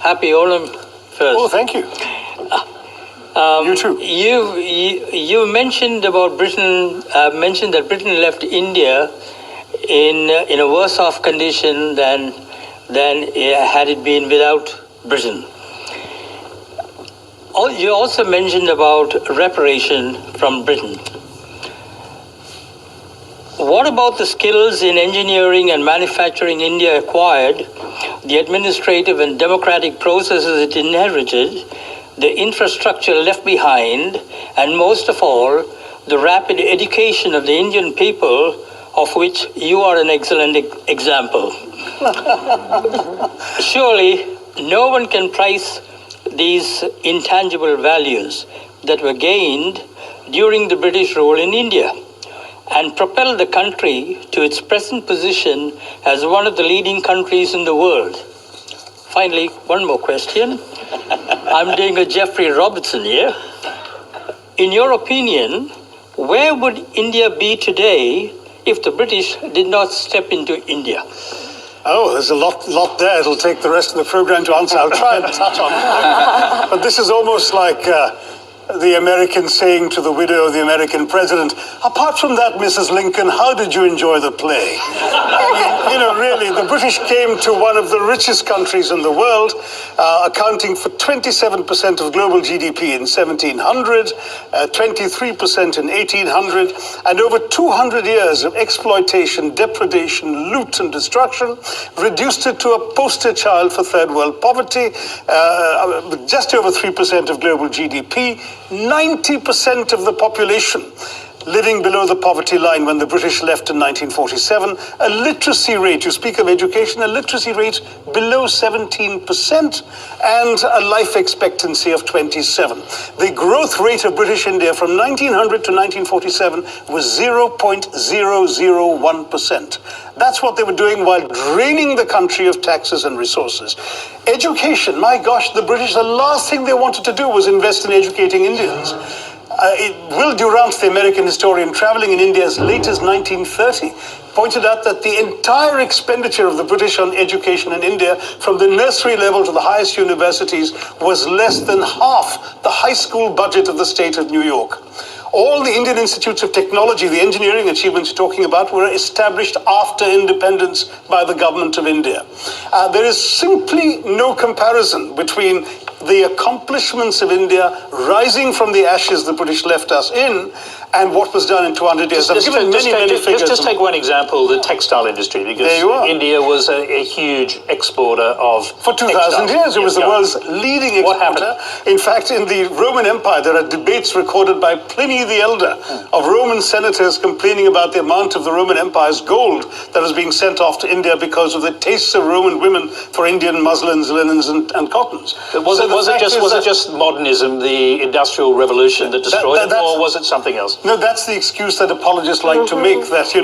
Happy Onam first. Oh, thank you. You too. You mentioned about Britain. Mentioned that Britain left India in a worse off condition than had it been without Britain. You also mentioned about reparation from Britain. What about the skills in engineering and manufacturing India acquired, the administrative and democratic processes it inherited, the infrastructure left behind, and most of all, the rapid education of the Indian people, of which you are an excellent example? Surely, no one can price these intangible values that were gained during the British rule in India and propelled the country to its present position as one of the leading countries in the world. Finally, one more question. I'm doing a Jeffrey Robertson here. In your opinion, where would India be today if the British did not step into India? Oh, there's a lot there. It'll take the rest of the program to answer. I'll try and touch on it. But this is almost like the American saying to the widow of the American president, apart from that, Mrs. Lincoln, how did you enjoy the play? I mean, really, the British came to one of the richest countries in the world, accounting for 27% of global GDP in 1700, 23% in 1800, and over 200 years of exploitation, depredation, loot, and destruction, reduced it to a poster child for third world poverty, just over 3% of global GDP, 90% of the population living below the poverty line when the British left in 1947, a literacy rate, you speak of education, a literacy rate below 17%, and a life expectancy of 27. The growth rate of British India from 1900 to 1947 was 0.001%. That's what they were doing while draining the country of taxes and resources. Education, my gosh, the British, the last thing they wanted to do was invest in educating Indians. Will Durant, the American historian traveling in India as late as 1930, pointed out that the entire expenditure of the British on education in India, from the nursery level to the highest universities, was less than half the high school budget of the state of New York. All the Indian institutes of technology, the engineering achievements you're talking about, were established after independence by the government of India. There is simply no comparison between the accomplishments of India rising from the ashes the British left us in and what was done in 200 years. I've given many figures. Just take one example, the textile industry, because India was a huge exporter of For 2,000 years, it was the world's leading exporter. What happened? In fact, in the Roman Empire, there are debates recorded by Pliny the Elder of Roman senators complaining about the amount of the Roman Empire's gold that was being sent off to India because of the tastes of Roman women for Indian muslins, linens, and cottons. Was it just modernism, the Industrial Revolution that destroyed it, or was it something else? No, that's the excuse that apologists like to make, that,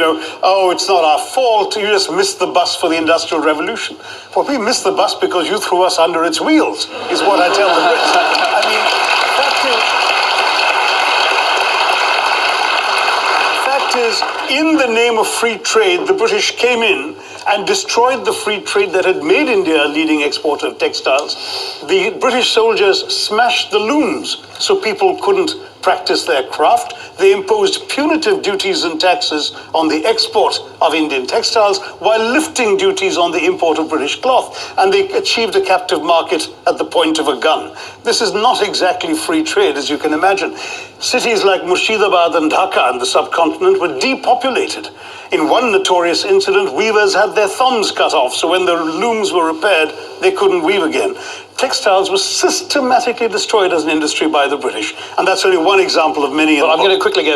oh, it's not our fault, you just missed the bus for the Industrial Revolution. Well, we missed the bus because you threw us under its wheels, is what I tell the Brits. I mean, fact is, in the name of free trade, the British came in and destroyed the free trade that had made India a leading exporter of textiles. The British soldiers smashed the looms so people couldn't practice their craft. They imposed punitive duties and taxes on the export of Indian textiles while lifting duties on the import of British cloth. And they achieved a captive market at the point of a gun. This is not exactly free trade, as you can imagine. Cities like Murshidabad and Dhaka in the subcontinent were depopulated. In one notorious incident, weavers had their thumbs cut off, so when the looms were repaired, they couldn't weave again. Textiles were systematically destroyed as an industry by the British, and that's only one example of many. Well, I'm going to quickly go back.